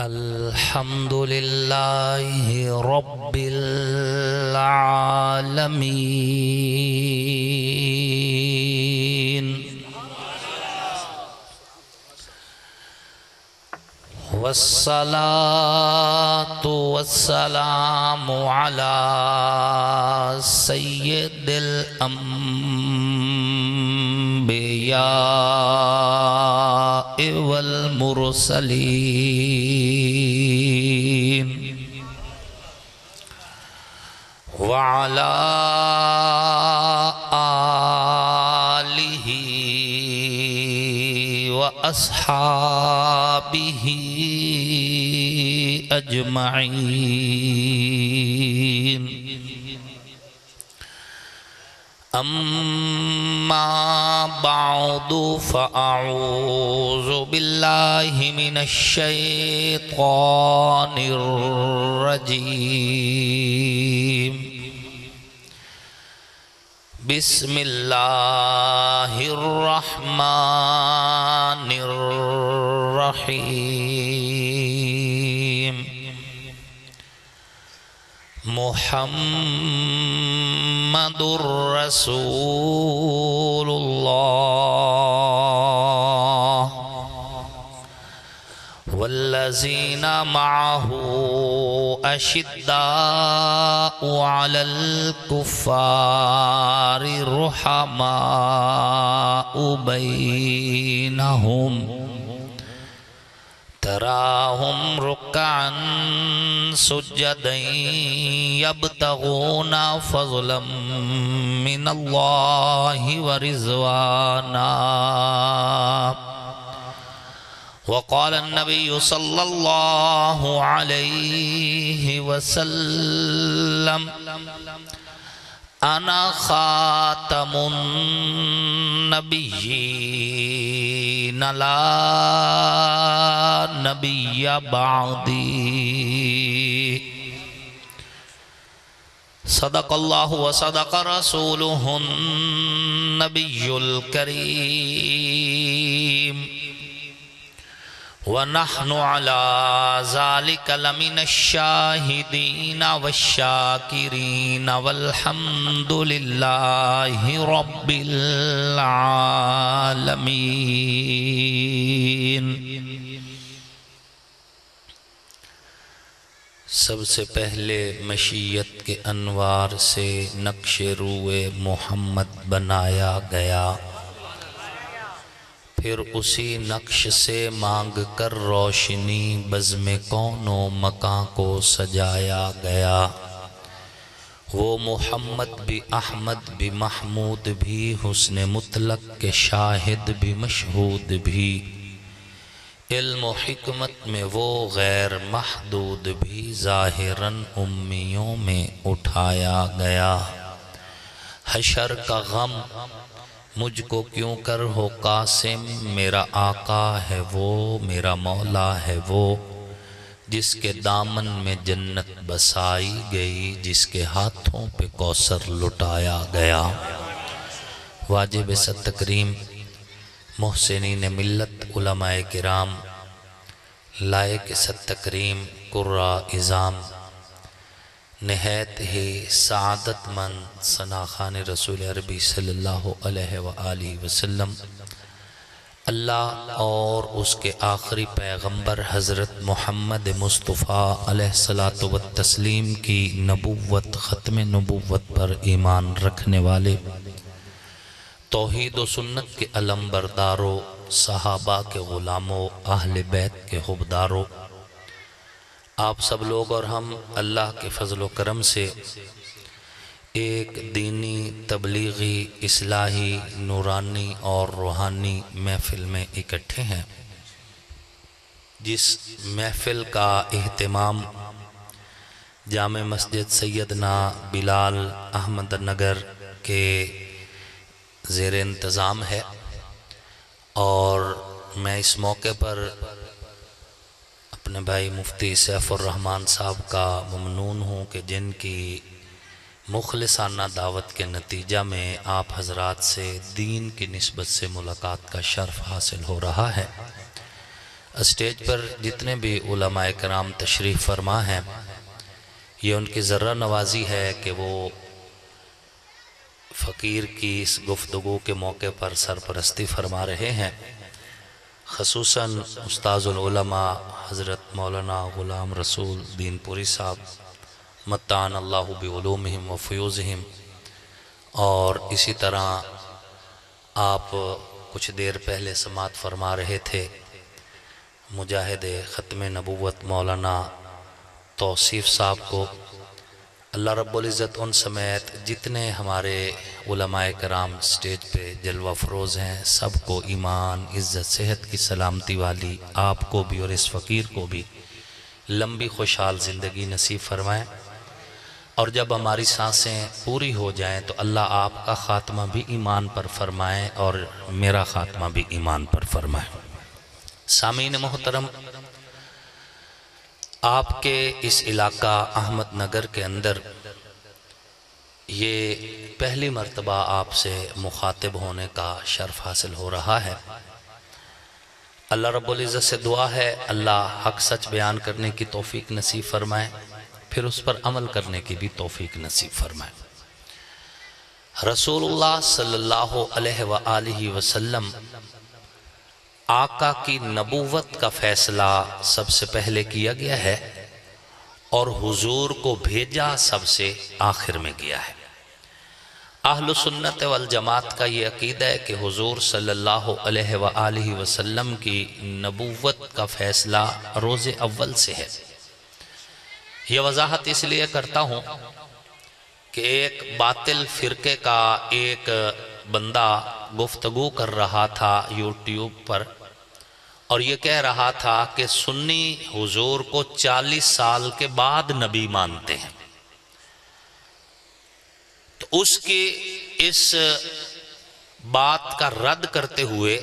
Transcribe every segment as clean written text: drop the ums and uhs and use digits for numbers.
الحمد لله رب العالمين والصلاة والسلام على سيد الأنبياء والمرسلين وعلى آله وأصحابه أجمعين. أما بعد فأعوذ بالله من الشيطان الرجيم. بسم الله الرحمن الرحيم. محمد رسول الله والذين معه أشداء على الكفار رحماء بينهم تراهم ركعا سجدا يبتغون فضلا من الله ورضوانا. وقال النبي صلى الله عليه وسلم أنا خاتم النبيين لا نبي بعدي. صدق الله وصدق رسوله النبي الكريم. ونحن على ذلك لمن الشاهدين والشاكرين والحمد لله رب العالمين. سب سے پہلے مشیت کے انوار سے نقش روئے محمد بنایا گیا، پھر اسی نقش سے مانگ کر روشنی بزم کون و مکان کو سجایا گیا. وہ محمد بھی احمد بھی محمود بھی حسن مطلق کے شاہد بھی مشہود بھی، علم و حکمت میں وہ غیر محدود بھی، ظاہراً امیوں میں اٹھایا گیا. حشر کا غم مجھ کو کیوں کر ہو قاسم، میرا آقا ہے وہ میرا مولا ہے وہ، جس کے دامن میں جنت بسائی گئی، جس کے ہاتھوں پہ کوثر لٹایا گیا. واجب ست تکریم محسنین ملت علماء کرام، لائق ست تکریم قرہ اعظام، نہایت ہی سعادت مند ثناخان رسول عربی صلی اللہ علیہ وآلہ وسلم، اللہ اور اس کے آخری پیغمبر حضرت محمد مصطفیٰ علیہ الصلوۃ والتسلیم کی نبوت ختم نبوت پر ایمان رکھنے والے، توحید و سنت کے علم برداروں، صحابہ کے غلاموں، اہل بیت کے حبداروں، آپ سب لوگ اور ہم اللہ کے فضل و کرم سے ایک دینی، تبلیغی، اصلاحی، نورانی اور روحانی محفل میں اکٹھے ہیں، جس محفل کا اہتمام جامع مسجد سیدنا بلال احمد نگر کے زیر انتظام ہے. اور میں اس موقع پر اپنے بھائی مفتی سیف الرحمن صاحب کا ممنون ہوں کہ جن کی مخلصانہ دعوت کے نتیجہ میں آپ حضرات سے دین کی نسبت سے ملاقات کا شرف حاصل ہو رہا ہے. اسٹیج پر جتنے بھی علماء کرام تشریف فرما ہیں، یہ ان کی ذرہ نوازی ہے کہ وہ فقیر کی اس گفتگو کے موقع پر سرپرستی فرما رہے ہیں۔ خصوصاً استاذ العلماء حضرت مولانا غلام رسول دین پوری صاحب متعان اللہ بعلومہم و فیوزہم، اور اسی طرح آپ کچھ دیر پہلے سماعت فرما رہے تھے مجاہد ختم نبوت مولانا توصیف صاحب کو۔ اللہ رب العزت ان سمیت جتنے ہمارے علماء کرام سٹیج پہ جلوہ فروز ہیں سب کو ایمان، عزت، صحت کی سلامتی والی، آپ کو بھی اور اس فقیر کو بھی لمبی خوشحال زندگی نصیب فرمائیں، اور جب ہماری سانسیں پوری ہو جائیں تو اللہ آپ کا خاتمہ بھی ایمان پر فرمائیں اور میرا خاتمہ بھی ایمان پر فرمائیں۔ سامعین محترم، آپ کے اس علاقہ احمد نگر کے اندر یہ پہلی مرتبہ آپ سے مخاطب ہونے کا شرف حاصل ہو رہا ہے۔ اللہ رب العزت سے دعا ہے اللہ حق سچ بیان کرنے کی توفیق نصیب فرمائے، پھر اس پر عمل کرنے کی بھی توفیق نصیب فرمائے۔ رسول اللہ صلی اللہ علیہ وآلہ وسلم آقا کی نبوت کا فیصلہ سب سے پہلے کیا گیا ہے اور حضور کو بھیجا سب سے آخر میں گیا ہے۔ اہل سنت والجماعت کا یہ عقیدہ ہے کہ حضور صلی اللہ علیہ وآلہ وسلم کی نبوت کا فیصلہ روز اول سے ہے۔ یہ وضاحت اس لیے کرتا ہوں کہ ایک باطل فرقے کا ایک بندہ گفتگو کر رہا تھا یوٹیوب پر، اور یہ کہہ رہا تھا کہ سنی حضور کو 40 سال کے بعد نبی مانتے ہیں۔ تو اس کی اس بات کا رد کرتے ہوئے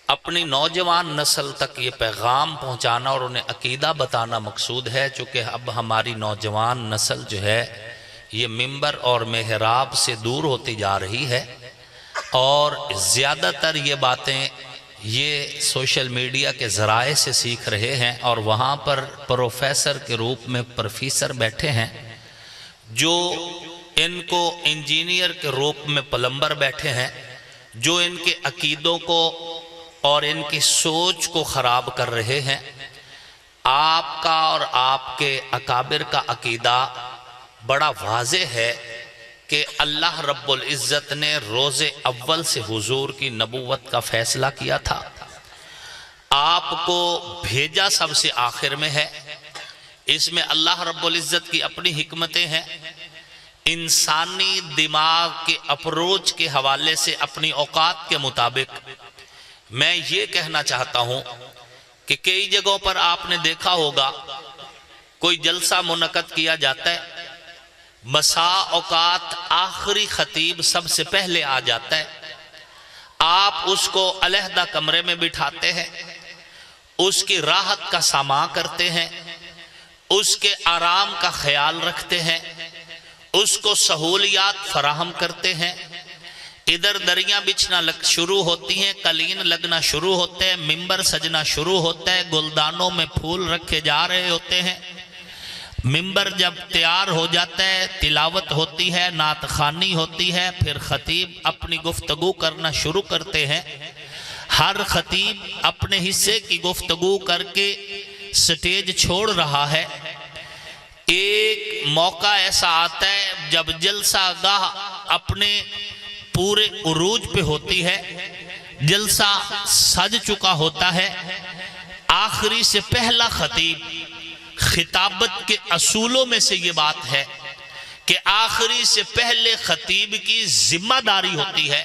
اپنی نوجوان نسل تک یہ پیغام پہنچانا اور انہیں عقیدہ بتانا مقصود ہے، چونکہ اب ہماری نوجوان نسل جو ہے یہ منبر اور محراب سے دور ہوتی جا رہی ہے، اور زیادہ تر یہ باتیں یہ سوشل میڈیا کے ذرائع سے سیکھ رہے ہیں، اور وہاں پر پروفیسر کے روپ میں پروفیسر بیٹھے ہیں جو ان کو انجینئر کے روپ میں پلمبر بیٹھے ہیں، جو ان کے عقیدوں کو اور ان کی سوچ کو خراب کر رہے ہیں۔ آپ کا اور آپ کے اکابر کا عقیدہ بڑا واضح ہے کہ اللہ رب العزت نے روز اول سے حضور کی نبوت کا فیصلہ کیا تھا، آپ کو بھیجا سب سے آخر میں ہے۔ اس میں اللہ رب العزت کی اپنی حکمتیں ہیں، انسانی دماغ کے اپروچ کے حوالے سے اپنی اوقات کے مطابق میں یہ کہنا چاہتا ہوں کہ کئی جگہوں پر آپ نے دیکھا ہوگا کوئی جلسہ منعقد کیا جاتا ہے، بسا اوقات آخری خطیب سب سے پہلے آ جاتا ہے، آپ اس کو علیحدہ کمرے میں بٹھاتے ہیں، اس کی راحت کا ساماں کرتے ہیں، اس کے آرام کا خیال رکھتے ہیں، اس کو سہولیات فراہم کرتے ہیں۔ ادھر دریاں بچھنا شروع ہوتی ہیں، قلین لگنا شروع ہوتے ہیں، ممبر سجنا شروع ہوتا ہے، گلدانوں میں پھول رکھے جا رہے ہوتے ہیں۔ ممبر جب تیار ہو جاتا ہے، تلاوت ہوتی ہے، نعت خوانی ہوتی ہے، پھر خطیب اپنی گفتگو کرنا شروع کرتے ہیں۔ ہر خطیب اپنے حصے کی گفتگو کر کے سٹیج چھوڑ رہا ہے۔ ایک موقع ایسا آتا ہے جب جلسہ گاہ اپنے پورے عروج پہ ہوتی ہے، جلسہ سج چکا ہوتا ہے، آخری سے پہلا خطیب، خطابت کے اصولوں میں سے یہ بات ہے کہ آخری سے پہلے خطیب کی ذمہ داری ہوتی ہے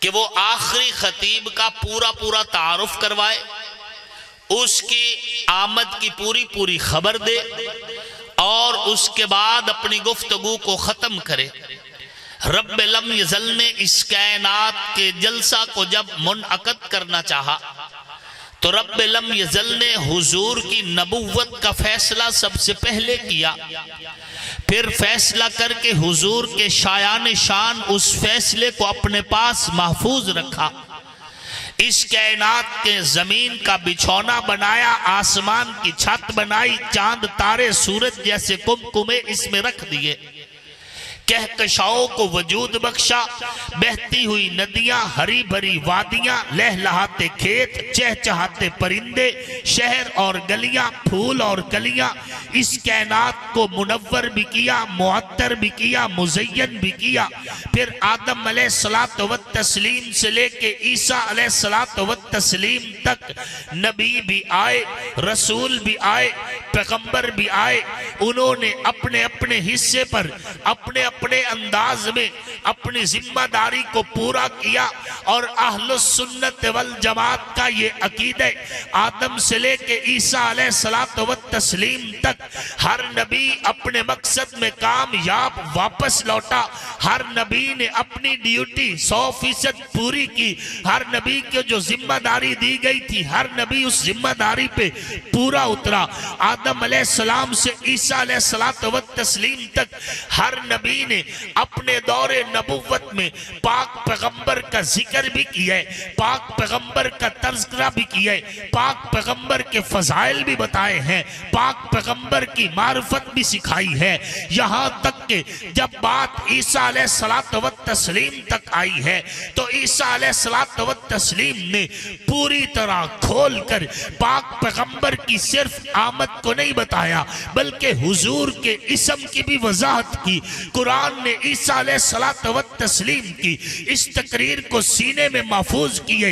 کہ وہ آخری خطیب کا پورا تعارف کروائے، اس کی آمد کی پوری خبر دے، اور اس کے بعد اپنی گفتگو کو ختم کرے۔ رب لم یزل نے اس کائنات کے جلسہ کو جب منعقد کرنا چاہا تو رب لم یزل نے حضور کی نبوت کا فیصلہ سب سے پہلے کیا، پھر فیصلہ کر کے حضور کے شایان شان اس فیصلے کو اپنے پاس محفوظ رکھا۔ اس کائنات کے زمین کا بچھونا بنایا، آسمان کی چھت بنائی، چاند تارے سورج جیسے کمکمے اس میں رکھ دیے، کہکشاؤں کو وجود بخشا، بہتی ہوئی ندیاں، ہری بھری وادیاں، لہلہاتے کھیت، چہچہاتے پرندے، شہر اور گلیاں، پھول اور کلیاں، اس کائنات کو منور بھی کیا، معطر بھی کیا، مزین بھی کیا۔ پھر آدم علیہ السلام سے لے کے عیسیٰ علیہ السلام تک نبی بھی آئے، رسول بھی آئے، پیغمبر بھی آئے، انہوں نے اپنے اپنے حصے پر اپنے اپنے انداز میں اپنی ذمہ داری کو پورا کیا، اور اہل السنت والجماعت کا یہ عقیدہ، آدم سے لے کے عیسیٰ علیہ السلام تک ہر نبی اپنے مقصد میں کامیاب واپس لوٹا، ہر نبی نے اپنی ڈیوٹی 100% پوری کی، ہر نبی کو جو ذمہ داری دی گئی تھی ہر نبی اس ذمہ داری پہ پورا اترا۔ آدم علیہ السلام سے عیسیٰ علیہ السلام تک ہر نبی نے اپنے دور نبوت میں پاک پیغمبر کا ذکر بھی کیا ہے، پاک پیغمبر کا تذکرہ بھی کیا ہے، پاک پیغمبر کے فضائل بھی بتائے ہیں، پاک پیغمبر کی معرفت بھی سکھائی ہے، یہاں تک کہ جب بات عیسیٰ علیہ السلام تک آئی ہے تو عیسیٰ علیہ السلام نے پوری طرح کھول کر پاک پیغمبر کی صرف آمد کو نہیں بتایا بلکہ حضور کے اسم کی بھی وضاحت کی۔ قرآن نے عیسیٰ علیہ السلام کی اس تقریر کو سینے میں محفوظ کیے،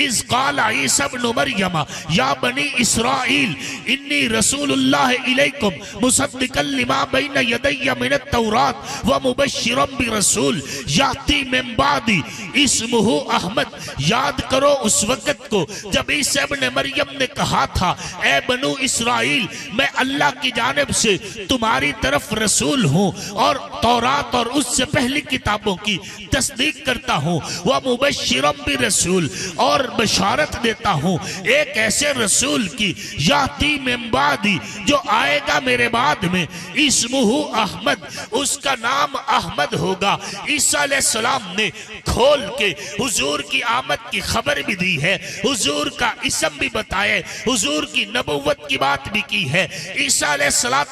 اذ قال عیسیٰ ابن مریم یا بنی اسرائیل انی رسول اللہ الیکم مصدقا لما بین یدی من التوراۃ ومبشرا برسول یاتی من بعدی اسمہ احمد۔ یاد کرو اس وقت کو جب عیسیٰ ابن مریم نے کہا تھا اے بنو اسرائیل میں اللہ کی جانب سے تمہاری طرف رسول ہوں اور تورات اور اس سے پہلی کتابوں کی تصدیق کرتا ہوں، وَمُبَشِّرًا بِرَسُول اور بشارت دیتا ہوں ایک ایسے رسول کی یاتی من بعدی جو آئے گا میرے بعد میں، اسمہ احمد اس کا نام احمد ہوگا۔ عیسیٰ علیہ السلام نے کھول کے حضور کی آمد کی خبر بھی دی ہے، حضور کا اسم بھی بتایا، حضور کی نبوت کی بات بھی کی ہے۔ عیسیٰ علیہ السلام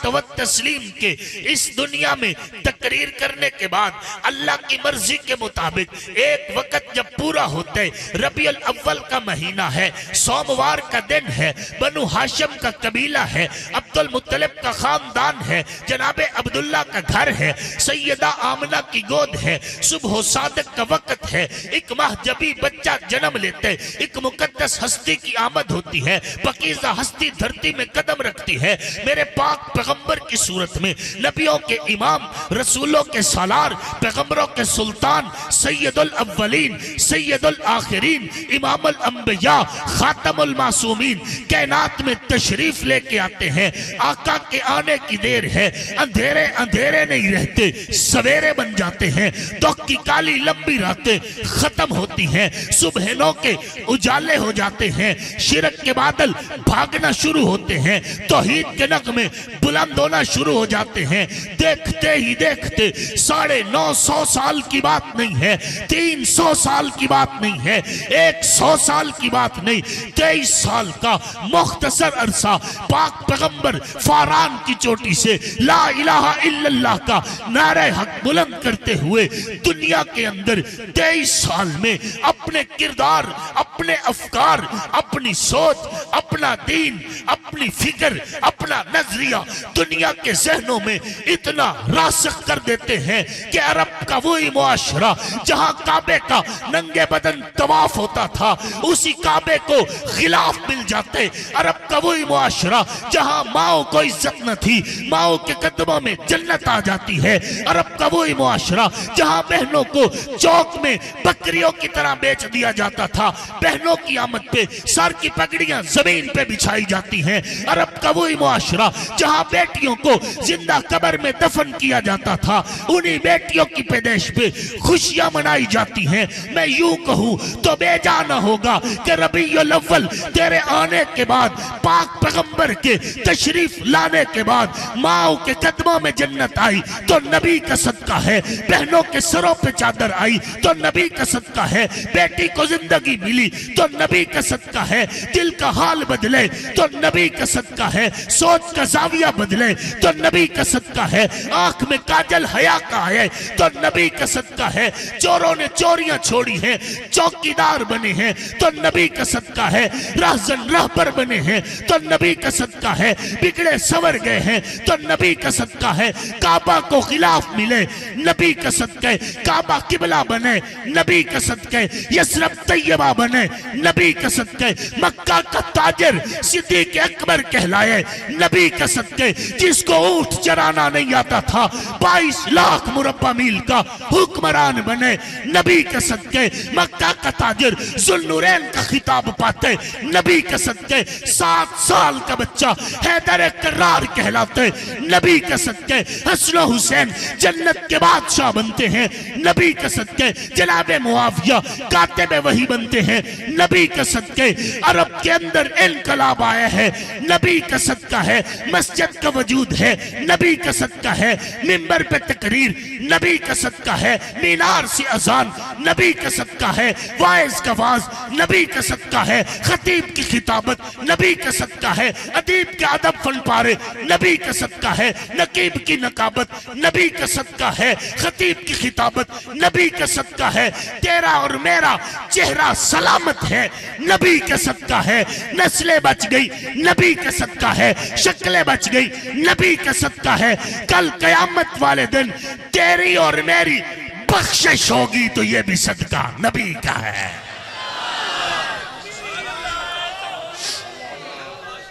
کے اس دنیا میں تقریر کرنے کے بعد اللہ کی مرضی کے مطابق ایک وقت جب پورا ہوتا ہے، ربیع الاول کا مہینہ ہے، سوموار کا دن ہے، بنو ہاشم کا قبیلہ ہے، عبد المطلب کا خاندان ہے، جناب عبداللہ کا گھر ہے، سیدہ آمنہ کی گود ہے، صبح و صادق کا وقت ہے، ایک مہجبی بچہ جنم لیتے، ایک مقدس ہستی کی آمد ہوتی ہے، پاکیزہ ہستی دھرتی میں قدم رکھتی ہے، میرے پاک پیغمبر کی صورت میں، نبیوں کے امام، رسولوں کے سالار، پیغمبروں کے سلطان، سید الاولین سید الآخرین، امام الانبیاء، خاتم المعصومین کائنات میں تشریف لے کے آتے ہیں۔ آقا کے آنے کی دیر ہے، اندھیرے اندھیرے نہیں رہتے، سویرے بن جاتے ہیں، دکھ کی کالی لمبی راتیں ختم ہوتی ہیں، صبح نو کے اجالے ہو جاتے ہیں، شرک کے بادل بھاگنا شروع ہوتے ہیں، توحید کے نغمے بلند ہونا شروع ہو جاتے ہیں۔ دیکھتے ہی دیکھتے 950 سال کی بات نہیں ہے، 300 سال کی بات نہیں ہے، 100 سال کی بات نہیں، 23 سال کا مختصر عرصہ پاک پیغمبر فاران کی چوٹی سے لا الہ الا اللہ کا نعرہ حق بلند کرتے ہوئے دنیا کے اندر 23 سال میں اپنے کردار، اپنے افکار، اپنی سوچ، اپنا دین، اپنی فکر، اپنا نظریہ دنیا کے ذہنوں میں اتنا راسخ کر دیتے ہیں کہ عرب کا وہی معاشرہ جہاں کعبے کا ننگے بدن طواف ہوتا تھا اسی کعبے کو غلاف مل جاتے، عرب کا وہی معاشرہ جہاں ماؤں کو عزت نہ تھی ماؤں کے قدموں میں جنت آ جاتی ہے، عرب کا وہی معاشرہ جہاں بہنوں کو چوک میں بکریوں کی طرح بیچ دیا جاتا تھا، بہنوں کی آمد پہ سر کی پگڑیاں زمین پہ بچھائی جاتی ہیں، عرب کا وہی معاشرہ جہاں بیٹیوں کو زندہ قبر میں دفن کیا جاتا جاتا تھا، انہی بیٹیوں کی پیدائش پہ خوشیاں منائی جاتی ہیں۔ میں یوں کہوں تو بے جا نہ ہوگا کہ ربیع الاول تیرے آنے کے بعد، پاک پیغمبر کے تشریف لانے کے بعد ماؤں کے قدموں میں جنت آئی تو نبی کا صدقہ ہے، بہنوں کے سروں پہ چادر آئی تو نبی کا صدقہ ہے، بیٹی کو زندگی ملی تو نبی کا صدقہ ہے، دل کا حال بدلے تو نبی کا صدقہ ہے، سوچ کا زاویہ بدلے تو نبی کا صدقہ ہے، آنکھ میں کاجل حیا کا آئے تو نبی کا صدقہ ہے، چوروں نے چوریاں چھوڑی ہیں، چوکیدار بنے ہیں تو نبی کا صدقہ ہے، راہزن رہبر بنے ہیں تو نبی کا صدقہ ہے، بگڑے سور گئے ہیں تو نبی کا صدقہ ہے، کعبہ کو خلاف ملے نبی کا صدقہ ہے، کعبہ قبلہ بنے نبی کا صدقہ ہے، یثرب طیبہ بنے نبی کا صدقہ ہے، مکہ کا تاجر صدیق اکبر کہلائے نبی کا صدقہ ہے، جس کو اونٹ چرانا نہیں آتا تھا 22 لاکھ مربع میل کا حکمران بنے نبی کا صدقہ ہے، مکہ کا تاجر ذوالنورین کا خطاب پاتے نبی کا صدقہ ہے، 7 سال کا بچہ حیدر کرار کہلاتے نبی کا صدقہ ہے، حسن و حسین جنت کے بادشاہ بنتے ہیں نبی کا صدقہ ہے، جناب معاویہ کاتب وحی بنتے ہیں نبی کا صدقہ ہے، عرب کے اندر انقلاب آیا ہے نبی کا صدقہ ہے، مسجد کا وجود ہے نبی کا صدقہ ہے، منبر پہ تقریر نبی کا صدقہ ہے، مینار سے اذان نبی کا صدقہ ہے، وائز کا واز نبی کا صدقہ ہے، خطیب کی خطابت نبی کا صدقہ ہے، ادیب کے ادب فن پارے نبی کا صدقہ ہے، نقیب کی نقابت نبی کا صدقہ ہے، خطیب کی خطابت نبی کا صدقہ ہے، تیرا اور میرا چہرہ سلامت ہے نبی کا صدقہ ہے، نسلیں بچ گئی نبی کا صدقہ ہے، شکلیں بچ گئی نبی کا صدقہ ہے، کل قیامت والے دن تیری اور میری بخشش ہوگی تو یہ بھی صدقہ نبی کا ہے۔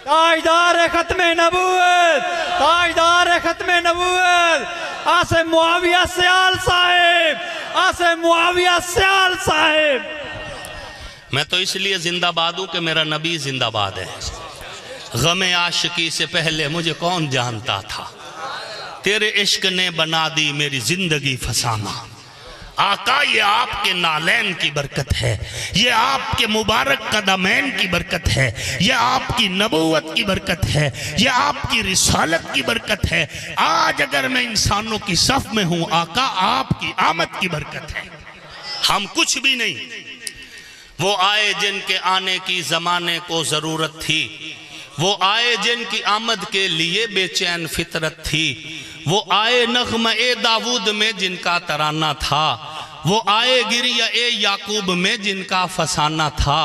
تاجدار ختم نبوت، تاجدار ختم نبوت، آسے معاویہ سیال صاحب، آسے معاویہ سیال صاحب۔ میں تو اس لیے زندہ باد ہوں کہ میرا نبی زندہ باد ہے۔ غم عاشقی سے پہلے مجھے کون جانتا تھا، تیرے عشق نے بنا دی میری زندگی فسانہ۔ آقا یہ آپ کے نالین کی برکت ہے، یہ آپ کے مبارک قدمین کی برکت ہے، یہ آپ کی نبوت کی برکت ہے، یہ آپ کی رسالت کی برکت ہے۔ آج اگر میں انسانوں کی صف میں ہوں آقا آپ کی آمد کی برکت ہے، ہم کچھ بھی نہیں۔ وہ آئے جن کے آنے کی زمانے کو ضرورت تھی، وہ آئے جن کی آمد کے لیے بے چین فطرت تھی، وہ آئے نغمہ داود میں جن کا ترانہ تھا، وہ آئے گریہ یعقوب میں جن کا فسانہ تھا،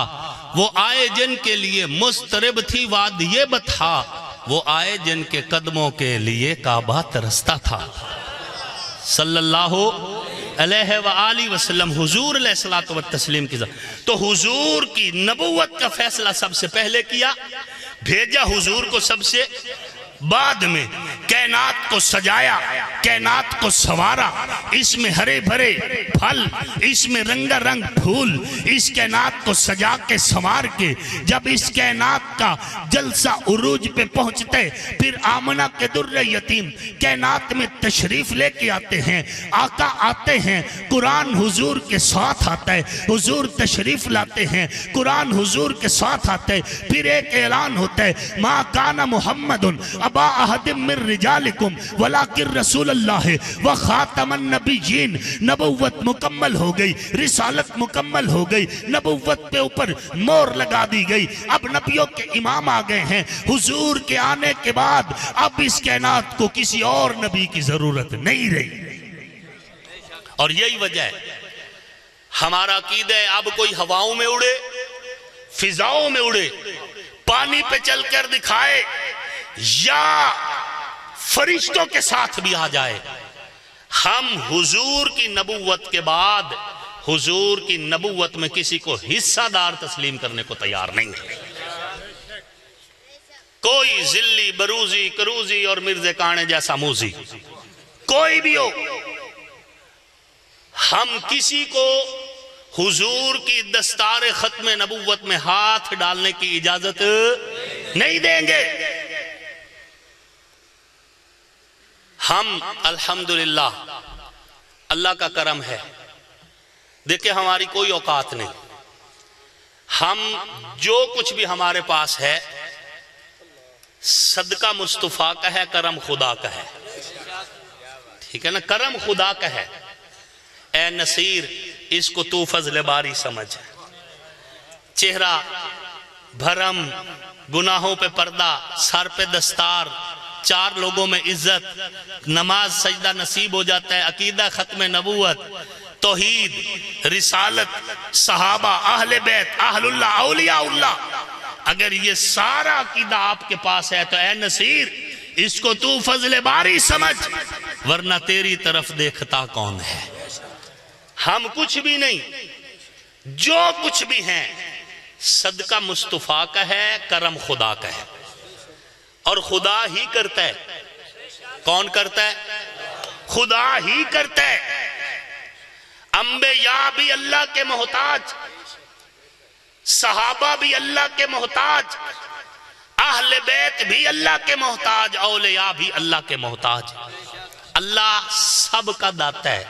وہ آئے جن کے لیے مسترب تھی وادی بطحا، وہ آئے جن کے قدموں کے لیے کعبہ ترستا تھا۔ صلی اللہ علیہ وآلہ وسلم، حضور علیہ الصلوۃ والتسلیم کی ذات۔ تو حضور کی نبوت کا فیصلہ سب سے پہلے کیا، بھیجا حضور کو سب سے بعد میں، کائنات کو سجایا، کائنات کو سوارا، اس میں ہرے بھرے پھل، اس میں رنگا رنگ پھول، اس کائنات کو سجا کے سنوار کے جب اس کائنات کا جلسہ عروج پہ پہنچتے، پھر آمنہ کے در یتیم کائنات میں تشریف لے کے آتے ہیں، آقا آتے ہیں، قرآن حضور کے ساتھ آتا ہے، حضور تشریف لاتے ہیں، قرآن حضور کے ساتھ آتے ہیں، پھر ایک اعلان ہوتا ہے، ما کان محمد ابا احد من رجالکم ولیکن رسول اللہ و خاتم النبیین۔ نبوت مکمل ہو گئی، رسالت مکمل ہو گئی، نبوت پہ اوپر مور لگا دی گئی، اب نبیوں کے امام آ گئے ہیں۔ حضور کے آنے کے بعد اب اس کائنات کو کسی اور نبی کی ضرورت نہیں رہی، اور یہی وجہ ہے ہمارا عقیدہ ہے اب کوئی ہواؤں میں اڑے، فضاؤں میں اڑے، پانی پہ چل کر دکھائے، یا فرشتوں کے ساتھ بھی آ جائے، ہم حضور کی نبوت کے بعد حضور کی نبوت میں کسی کو حصہ دار تسلیم کرنے کو تیار نہیں ہے۔ کوئی ذلی بروزی کروزی اور مرزے کانے جیسا موزی کوئی بھی ہو، ہم کسی کو حضور کی دستار ختم نبوت میں ہاتھ ڈالنے کی اجازت نہیں دیں گے۔ ہم الحمدللہ اللہ کا کرم ہے، دیکھیں ہماری کوئی اوقات نہیں، ہم جو کچھ بھی ہمارے پاس ہے صدقہ مصطفیٰ کا ہے، کرم خدا کا ہے، ٹھیک ہے نا، کرم خدا کا ہے۔ اے نصیر اس کو تو فضل باری سمجھ، چہرہ بھرم، گناہوں پہ پردہ، سر پہ دستار، چار لوگوں میں عزت، نماز سجدہ نصیب ہو جاتا ہے، عقیدہ ختم نبوت، توحید، رسالت، صحابہ، اہل بیت، اہل اللہ، اولیاء اللہ، اگر یہ سارا عقیدہ آپ کے پاس ہے تو اے نصیر اس کو تو فضل باری سمجھ، ورنہ تیری طرف دیکھتا کون ہے؟ ہم کچھ بھی نہیں، جو کچھ بھی ہیں صدقہ مصطفیٰ کا ہے، کرم خدا کا ہے، اور خدا ہی کرتا ہے۔ کون کرتا ہے؟ خدا ہی کرتا ہے۔ انبیاء بھی اللہ کے محتاج، صحابہ بھی اللہ کے محتاج، اہل بیت بھی اللہ کے محتاج، اولیاء بھی اللہ کے محتاج۔ اللہ سب کا داتا ہے،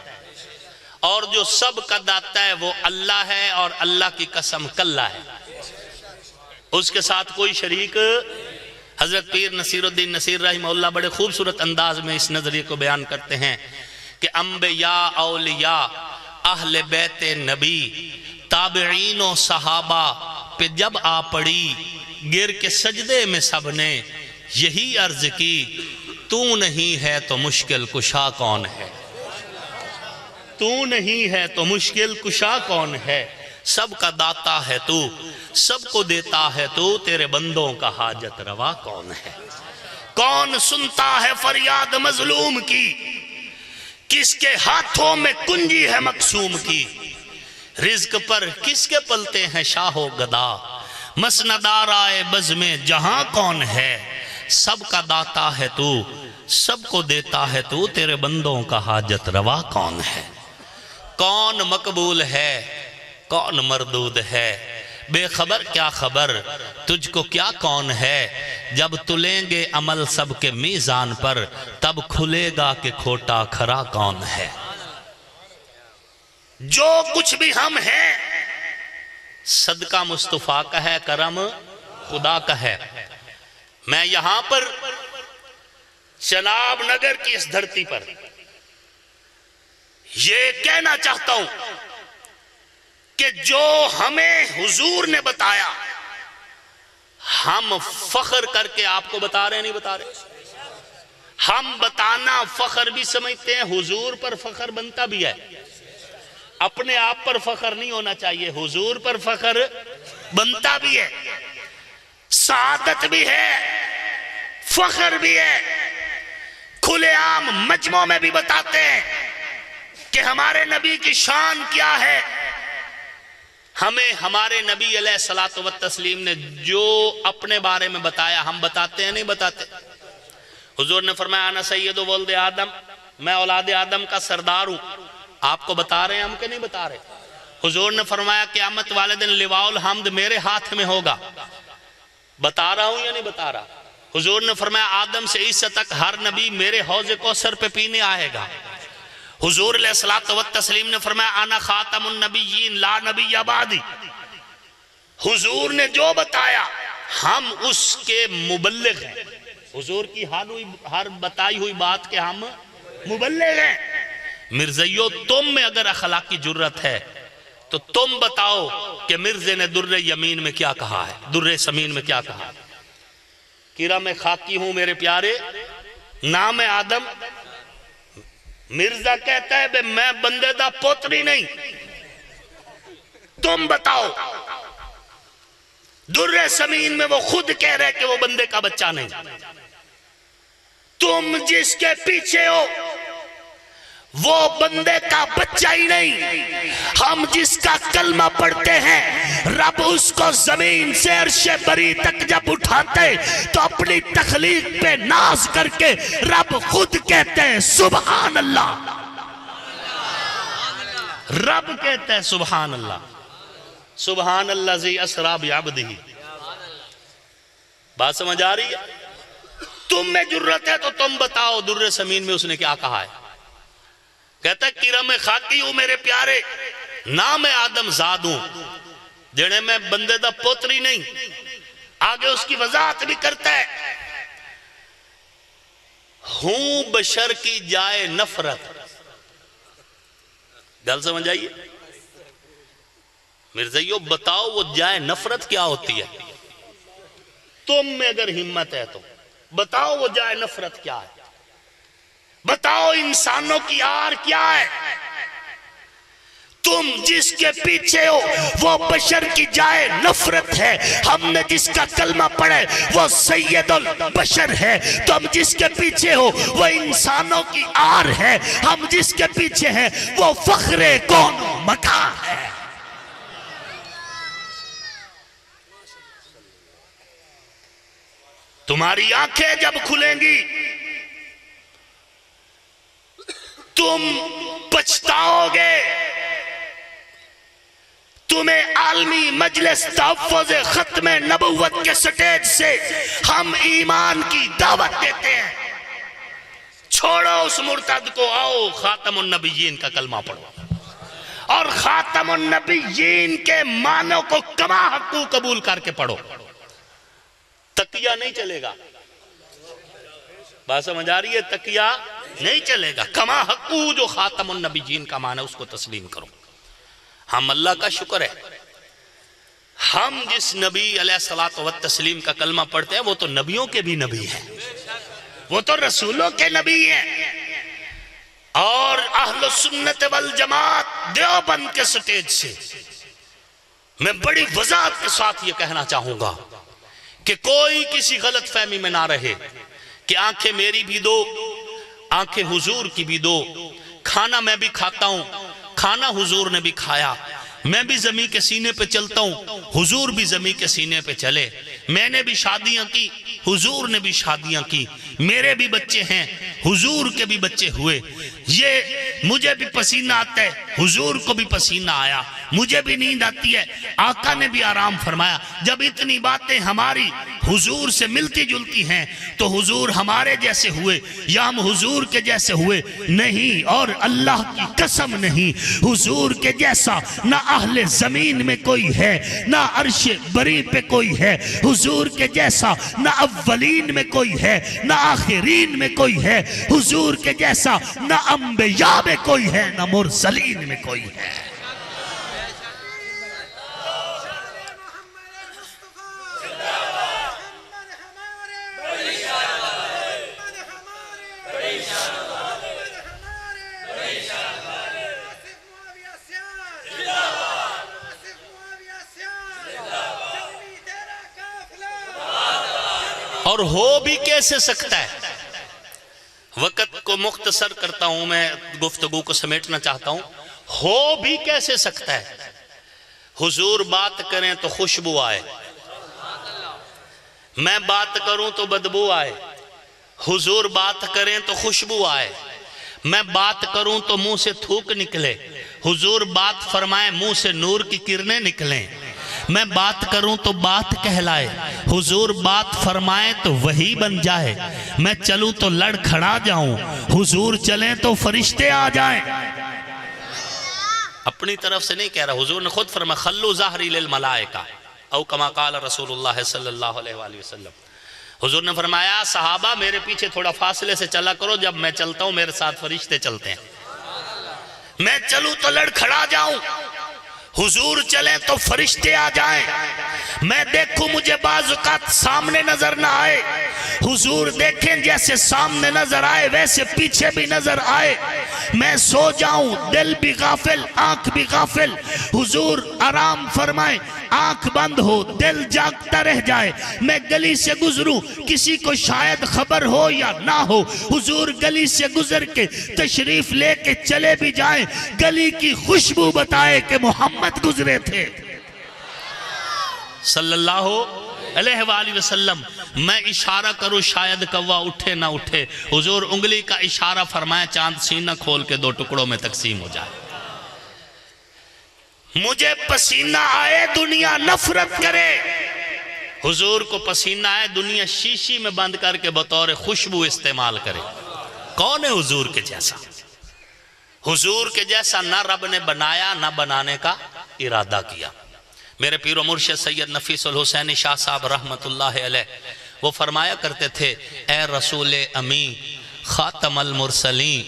اور جو سب کا داتا ہے وہ اللہ ہے، اور اللہ کی قسم کلّا ہے، اس کے ساتھ کوئی شریک۔ حضرت پیر نصیر الدین نصیر رحمہ اللہ بڑے خوبصورت انداز میں اس نظریے کو بیان کرتے ہیں کہ انبیاء، اولیاء، اہل بیت نبی، تابعین و صحابہ پہ جب آ پڑی، گر کے سجدے میں سب نے یہی عرض کی، تو نہیں ہے تو مشکل کشا کون ہے؟ تو نہیں ہے تو مشکل کشا کون ہے؟ سب کا داتا ہے تو، سب کو دیتا ہے تو، تیرے بندوں کا حاجت روا کون ہے؟ کون سنتا ہے فریاد مظلوم کی، کس کے ہاتھوں میں کنجی ہے مقسوم کی؟ رزق پر کس کے پلتے ہیں شاہ و گدا، مسندار آئے بزم جہاں کون ہے؟ سب کا داتا ہے تو، سب کو دیتا ہے تو، تیرے بندوں کا حاجت روا کون ہے؟ کون مقبول ہے، کون مردود ہے، بے خبر کیا خبر، تجھ کو کیا کون ہے؟ جب تلیں گے عمل سب کے میزان پر، تب کھلے گا کہ کھوٹا کھرا کون ہے؟ جو کچھ بھی ہم ہیں صدقہ مصطفیٰ کا ہے، کرم خدا کا ہے۔ میں یہاں پر چناب نگر کی اس دھرتی پر یہ کہنا چاہتا ہوں کہ جو ہمیں حضور نے بتایا، ہم فخر کر کے آپ کو بتا رہے ہیں، نہیں بتا رہے، ہم بتانا فخر بھی سمجھتے ہیں، حضور پر فخر بنتا بھی ہے۔ اپنے آپ پر فخر نہیں ہونا چاہیے، حضور پر فخر بنتا بھی ہے، سعادت بھی ہے، فخر بھی ہے۔ کھلے عام مجمع میں بھی بتاتے ہیں کہ ہمارے نبی کی شان کیا ہے۔ ہمیں ہمارے نبی علیہ الصلوۃ والتسلیم نے جو اپنے بارے میں بتایا ہم بتاتے ہیں، نہیں بتاتے؟ حضور نے فرمایا انا سید ولد آدم، میں اولاد آدم کا سردار ہوں، آپ کو بتا رہے ہیں ہم کہ نہیں بتا رہے؟ حضور نے فرمایا قیامت والے دن لواء الحمد میرے ہاتھ میں ہوگا، بتا رہا ہوں یا نہیں بتا رہا؟ حضور نے فرمایا آدم سے عیسی تک ہر نبی میرے حوض کوثر پہ پینے آئے گا۔ حضور علیہ الصلوۃ والتسلیم نے فرمایا انا خاتم النبیین لا نبی بعدی۔ حضور نے جو بتایا ہم اس کے مبلغ ہیں، حضور کی ہر بتائی ہوئی بات کے ہم مبلغ ہیں۔ مرزیو تم میں اگر اخلاقی جرت ہے تو تم بتاؤ کہ مرزے نے در یمین میں کیا کہا ہے، در سمین میں کیا کہا ہے؟ کیرا میں خاکی ہوں میرے پیارے، نام آدم، مرزا کہتا ہے بے میں بندے دا پوتری نہیں، تم بتاؤ۔ در سمین میں وہ خود کہہ رہے کہ وہ بندے کا بچہ نہیں، تم جس کے پیچھے ہو وہ بندے کا بچہ ہی نہیں۔ ہم جس کا کلمہ پڑھتے ہیں رب اس کو زمین سے عرش بری تک جب اٹھاتے تو اپنی تخلیق پہ ناز کر کے رب خود کہتے ہیں سبحان اللہ، رب کہتے ہیں سبحان اللہ، سبحان اللہ ذی اسریٰ بعبدہ۔ بات سمجھ آ رہی ہے؟ تو تم میں جرت ہے تو تم بتاؤ در سمین میں اس نے کیا کہا ہے؟ کہتا ہے کرم خاکی ہوں میرے پیارے، نام آدم زاد ہوں، جنہیں میں بندے دا پوتری نہیں۔ آگے اس کی وضاحت بھی کرتا ہے، ہوں بشر کی جائے نفرت۔ گل سمجھ آئیے؟ مرزائیو بتاؤ وہ جائے نفرت کیا ہوتی ہے؟ تم میں اگر ہمت ہے تو بتاؤ وہ جائے نفرت کیا ہے؟ بتاؤ انسانوں کی آر کیا ہے؟ تم جس کے پیچھے ہو وہ بشر کی جائے نفرت ہے، ہم نے جس کا کلمہ پڑھے وہ سید البشر ہے، تم جس کے پیچھے ہو وہ انسانوں کی آر ہے، ہم جس کے پیچھے ہیں وہ فخر کون و مکان ہے۔ تمہاری آنکھیں جب کھلیں گی تم پچھتاؤ گے، تمہیں عالمی مجلس تحفظ ختم نبوت کے سٹیج سے ہم ایمان کی دعوت دیتے ہیں، چھوڑو اس مرتد کو، آؤ خاتم النبیین کا کلمہ پڑھو اور خاتم النبیین کے معنوں کو کما حقو قبول کر کے پڑھو۔ تقیہ نہیں چلے گا، بات سمجھ آ رہی ہے؟ تقیہ نہیں چلے گا، کما حقو جو خاتم النبیین کا معنی اس کو تسلیم کرو۔ ہم اللہ کا شکر ہے، ہم جس نبی علیہ الصلوۃ والتسلیم کا کلمہ پڑھتے ہیں وہ تو نبیوں کے بھی نبی ہیں، وہ تو رسولوں کے نبی ہیں۔ اور اہل السنت والجماعت دیوبند کے سٹیج سے میں بڑی وضاحت کے ساتھ یہ کہنا چاہوں گا کہ کوئی کسی غلط فہمی میں نہ رہے کہ آنکھیں میری بھی دو، آنکھیں حضور کی بھی دو، کھانا میں بھی کھاتا ہوں، کھانا حضور نے بھی کھایا، میں بھی زمین کے سینے پہ چلتا ہوں، حضور بھی زمین کے سینے پہ چلے، میں نے بھی شادیاں کی، حضور نے بھی شادیاں کی، میرے بھی بچے ہیں، حضور کے بھی بچے ہوئے، یہ مجھے بھی پسینہ آتا ہے، حضور کو بھی پسینہ آیا، مجھے بھی نیند آتی ہے، آقا نے بھی آرام فرمایا۔ جب اتنی باتیں ہماری حضور سے ملتی جلتی ہیں تو حضور ہمارے جیسے ہوئے یا ہم حضور کے جیسے ہوئے نہیں، اور اللہ کی قسم نہیں، حضور کے جیسا نہ اہل زمین میں کوئی ہے نہ عرش بری پہ کوئی ہے، حضور کے جیسا نہ اولین میں کوئی ہے نہ آخرین میں کوئی ہے، حضور کے جیسا نہ انبیاء میں کوئی ہے نہ مرسلین میں کوئی ہے۔ اور ہو بھی کیسے سکتا ہے؟ وقت کو مختصر کرتا ہوں، میں گفتگو کو سمیٹنا چاہتا ہوں۔ ہو بھی کیسے سکتا ہے؟ حضور بات کریں تو خوشبو آئے، میں بات کروں تو بدبو آئے، حضور بات کریں تو خوشبو آئے، میں بات کروں تو منہ سے تھوک نکلے، حضور بات فرمائے منہ سے نور کی کرنیں نکلیں، میں بات کروں تو بات کہلائے، حضور بات فرمائے تو وہی بن جائے، میں چلوں تو لڑ کھڑا جاؤں، حضور چلیں تو فرشتے آ جائیں۔ اپنی طرف سے نہیں کہہ رہا، حضور نے خود فرمایا خلو ظہری للملائکہ او کما قال رسول اللہ صلی اللہ علیہ وآلہ وسلم۔ حضور نے فرمایا صحابہ میرے پیچھے تھوڑا فاصلے سے چلا کرو، جب میں چلتا ہوں میرے ساتھ فرشتے چلتے ہیں، میں چلوں تو لڑ کھڑا جاؤں، حضور چلیں تو فرشتے آ جائیں، میں دیکھوں مجھے بعض اوقات سامنے نظر نہ آئے، حضور دیکھیں جیسے سامنے نظر آئے ویسے پیچھے بھی نظر آئے، میں سو جاؤں دل بھی غافل آنکھ بھی غافل، حضور آرام فرمائیں آنکھ بند ہو دل جاگتا رہ جائے، میں گلی سے گزروں کسی کو شاید خبر ہو یا نہ ہو، حضور گلی سے گزر کے تشریف لے کے چلے بھی جائیں، گلی کی خوشبو بتائے کہ محمد گزرے تھے صلی اللہ علیہ وآلہ وسلم۔ میں اشارہ کروں شاید کوا اٹھے نہ اٹھے، حضور انگلی کا اشارہ فرمائے چاند سینہ کھول کے دو ٹکڑوں میں تقسیم ہو جائے، مجھے پسینہ آئے دنیا نفرت کرے، حضور کو پسینہ ہے دنیا شیشی میں بند کر کے بطور خوشبو استعمال کرے. کون ہے حضور کے جیسا؟ حضور کے جیسا نہ رب نے بنایا نہ بنانے کا ارادہ کیا. میرے پیر و مرشد سید نفیس الحسین شاہ صاحب رحمت اللہ علیہ وہ فرمایا کرتے تھے اے رسول امی خاتم المرسلین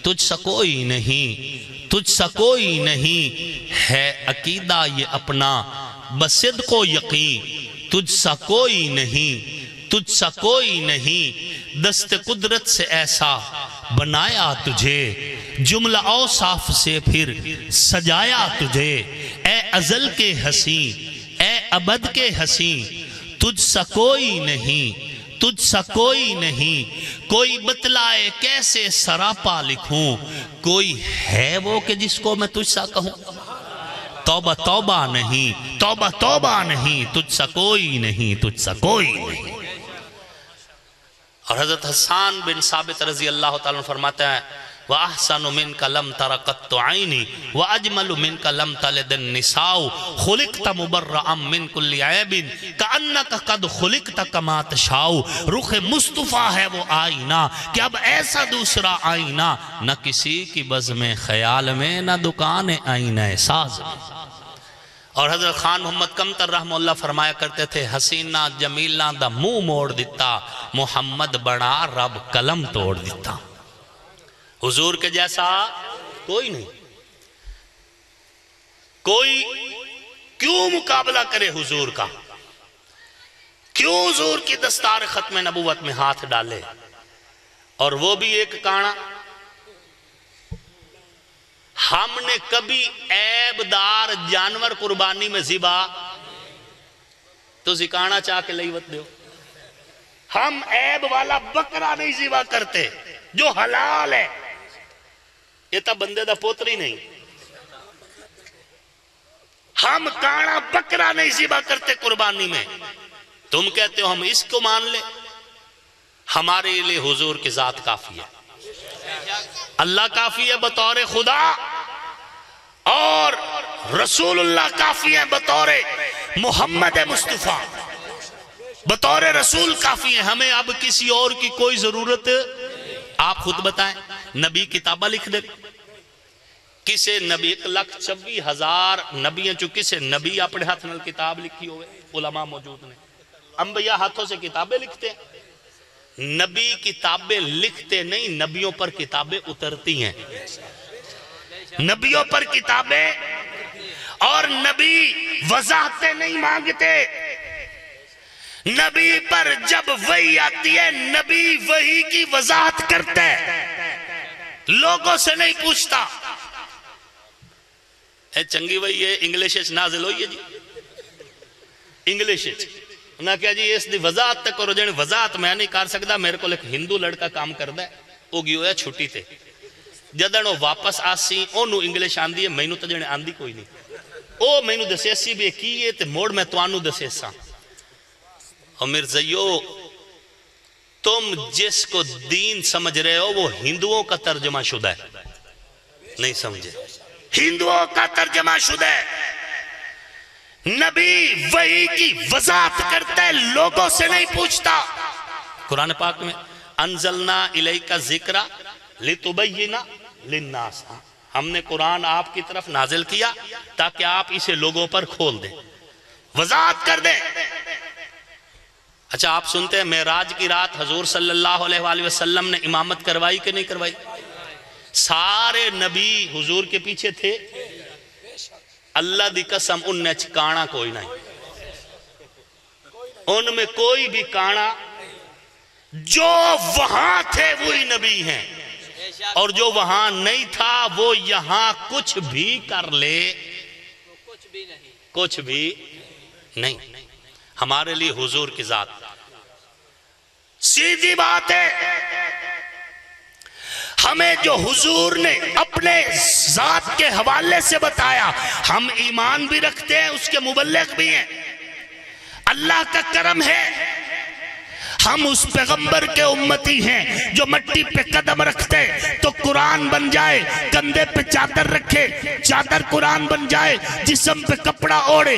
تجھ سا کوئی نہیں، تجھ سا کوئی نہیں ہے عقیدہ یہ اپنا بصدق و یقین، تجھ سا کوئی نہیں، تجھ سا کوئی نہیں، دست قدرت سے ایسا بنایا تجھے، جملہ اوصاف سے پھر سجایا تجھے، اے ازل کے حسین، اے ابد کے حسین، تجھ سا کوئی نہیں، تجھ سا کوئی نہیں، کوئی بتلائے کیسے سراپا لکھوں، کوئی ہے وہ کہ جس کو میں تجھ سا کہوں، توبہ توبہ نہیں، توبہ توبہ نہیں، تجھ سا کوئی نہیں، تجھ سا کوئی نہیں. اور حضرت حسان بن ثابت رضی اللہ تعالیٰ عنہ فرماتے ہیں وَأَحْسَنُ مِنْكَ لَمْ تَرَ قَطُّ عَيْنِي وَأَجْمَلُ مِنْكَ لَمْ تَلِدِ النِّسَاءُ خُلِقْتَ مُبَرَّأً مِنْ كُلِّ عَيْبٍ كَأَنَّكَ قَدْ خُلِقْتَ كَمَا تَشَاءُ. رخ مصطفیٰ ہے وہ آئینہ کہ اب ایسا دوسرا آئینہ نہ کسی کی بزم خیال میں نہ دکان آئینہ ساز میں. اور حضرت خان محمد کمتر رحمہ اللہ فرمایا کرتے تھے حسینہ جمیلہ دا منہ موڑ دیتا محمد بڑا رب قلم توڑ دیتا. حضور کے جیسا کوئی نہیں. کوئی کیوں مقابلہ کرے حضور کا؟ کیوں حضور کی دستار ختم نبوت میں ہاتھ ڈالے؟ اور وہ بھی ایک کانا. ہم نے کبھی عیب دار جانور قربانی میں ذبح تو زکانا چاہ کے لیوت دیو. ہم عیب والا بکرا نہیں ذبح کرتے جو حلال ہے. یہ تا بندے دا پوتری نہیں. ہم کانا بکرا نہیں ذبح کرتے قربانی میں. تم کہتے ہو ہم اس کو مان لے. ہمارے لیے حضور کی ذات کافی ہے. اللہ کافی ہے بطور خدا اور رسول اللہ کافی ہے بطور محمد مصطفیٰ. بطور رسول کافی ہے. ہمیں اب کسی اور کی کوئی ضرورت. آپ خود بتائیں نبی کتابہ لکھ دے کسے نبی 1,26,000 نبی ہیں چونکہ کسے نبی اپنے ہاتھ میں کتاب لکھی ہوئے علماء موجود نے. انبیاء ہاتھوں سے کتابیں لکھتے ہیں. نبی کتابیں لکھتے نہیں نبیوں پر کتابیں اترتی ہیں. نبیوں پر کتابیں اور نبی وضاحتیں نہیں مانگتے. نبی پر جب وحی آتی ہے نبی وحی کی وضاحت کرتے لوگوں سے نہیں پوچھتا. اے چنگی وحی ہے انگلش نازل ہوئی ہے جی انگلش نہ کیا جی اس دی وضاحت تک کرو. جانے وضاحت میں نہیں کر سکتا. میرے کو ایک ہندو لڑکا کام کردا ہے وہ گیا ہوا چھٹی تے جدن وہ واپس آسی اونوں انگلش آندی ہے مینوں تے جانے آندی کوئی نہیں. او مینوں دسے سی بھی کی ہے تے موڑ میں توانوں دسے سا. اور مرزائیو تم جس کو دین سمجھ رہے ہو وہ ہندوؤں کا ترجمہ شدہ ہے. نہیں سمجھے؟ ہندوؤں کا ترجمہ شدہ ہے. نبی وحی کی وضاحت کرتا ہے لوگوں سے نہیں پوچھتا. قرآن پاک میں انزلنا الیک ذکر لتبین للناس. ہم نے قرآن آپ کی طرف نازل کیا تاکہ آپ اسے لوگوں پر کھول دیں وضاحت کر دیں. اچھا آپ سنتے ہیں معراج کی رات حضور صلی اللہ علیہ وآلہ وسلم نے امامت کروائی کہ نہیں کروائی؟ سارے نبی حضور کے پیچھے تھے. اللہ دی قسم ان نے کانا کوئی نہیں. ان میں کوئی بھی کانا جو وہاں تھے وہی نبی ہیں اور جو وہاں نہیں تھا وہ یہاں کچھ بھی کر لے کچھ بھی نہیں. ہمارے لیے حضور کی ذات سیدھی بات ہے. ہمیں جو حضور نے اپنے ذات کے حوالے سے بتایا ہم ایمان بھی رکھتے ہیں اس کے مبلغ بھی ہیں. اللہ کا کرم ہے ہم اس پیغمبر کے امتی ہیں جو مٹی پہ قدم رکھتے تو قرآن بن جائے, کندھے پہ چادر رکھے چادر قرآن بن جائے, جسم پہ کپڑا اوڑے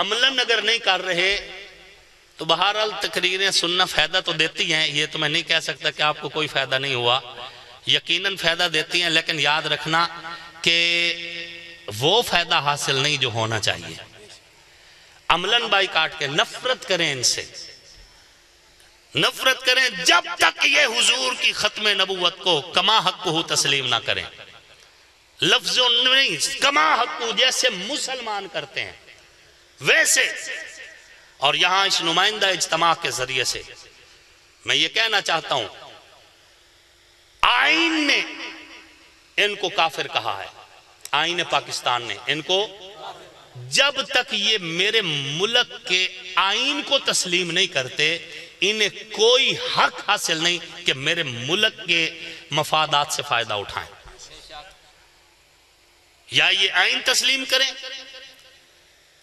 عملاً اگر نہیں کر رہے تو بہرحال تقریریں سننا فائدہ تو دیتی ہیں، یہ تو میں نہیں کہہ سکتا کہ آپ کو کوئی فائدہ نہیں ہوا، یقیناً فائدہ دیتی ہیں، لیکن یاد رکھنا کہ وہ فائدہ حاصل نہیں جو ہونا چاہیے۔ عملاً بائی کاٹ کے نفرت کریں ان سے، نفرت کریں جب تک یہ حضور کی ختم نبوت کو کما حقہ تسلیم نہ کریں، لفظوں نہیں، کما حقہ جیسے مسلمان کرتے ہیں ویسے۔ اور یہاں اس نمائندہ اجتماع کے ذریعے سے میں یہ کہنا چاہتا ہوں، آئین نے ان کو کافر کہا ہے، آئین پاکستان نے ان کو، جب تک یہ میرے ملک کے آئین کو تسلیم نہیں کرتے انہیں کوئی حق حاصل نہیں کہ میرے ملک کے مفادات سے فائدہ اٹھائیں۔ یا یہ آئین تسلیم کریں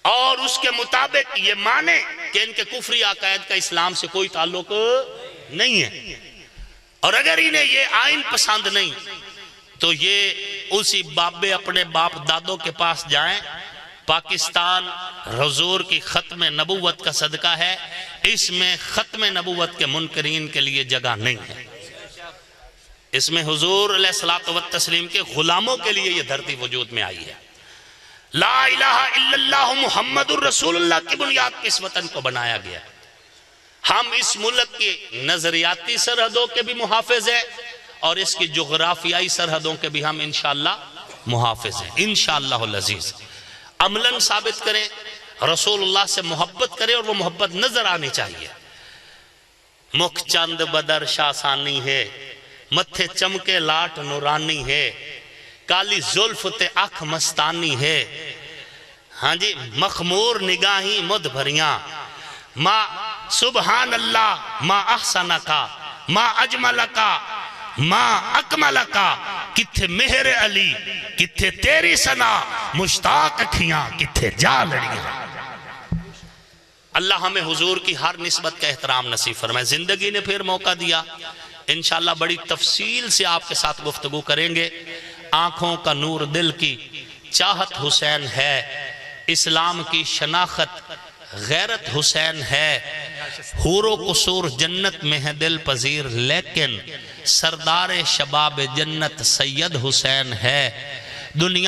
اور اس کے مطابق یہ مانیں کہ ان کے کفری عقائد کا اسلام سے کوئی تعلق نہیں ہے، اور اگر انہیں یہ آئین پسند نہیں تو یہ اسی بابے اپنے باپ دادوں کے پاس جائیں۔ پاکستان حضور کی ختم نبوت کا صدقہ ہے، اس میں ختم نبوت کے منکرین کے لیے جگہ نہیں ہے، اس میں حضور علیہ الصلوۃ والتسلیم کے غلاموں کے لیے یہ دھرتی وجود میں آئی ہے۔ لا الہ الا اللہ محمد الرسول اللہ کی بنیاد پر اس وطن کو بنایا گیا۔ ہم اس ملک کی نظریاتی سرحدوں کے بھی محافظ ہیں اور اس کی جغرافیائی سرحدوں کے بھی ہم انشاءاللہ محافظ ہیں انشاءاللہ العزیز۔ عملاً ثابت کریں، رسول اللہ سے محبت کریں، اور وہ محبت نظر آنی چاہیے۔ مکھ چند بدر شاسانی ہے، متھے چمکے لاٹ نورانی ہے، کالی زلف تے اکھ مستانی ہے، ہاں جی مخمور نگاہیں مدھ بھریاں، ما سبحان اللہ ما احسنکا ما اجملکا ما اکملکا، کتھے مہر علی کتھے تیری ثنا، مشتاق اکھیاں کتھے جا لڑیاں۔ اللہ ہمیں حضور کی ہر نسبت کا احترام نصیب فرمائے۔ زندگی نے پھر موقع دیا، انشاءاللہ بڑی تفصیل سے آپ کے ساتھ گفتگو کریں گے۔ آنکھوں کا نور دل کی چاہت حسین ہے، اسلام کی شناخت غیرت حسین ہے، حور و قصور جنت میں ہے دل پذیر، لیکن سردار شباب جنت سید حسین ہے۔ دنیا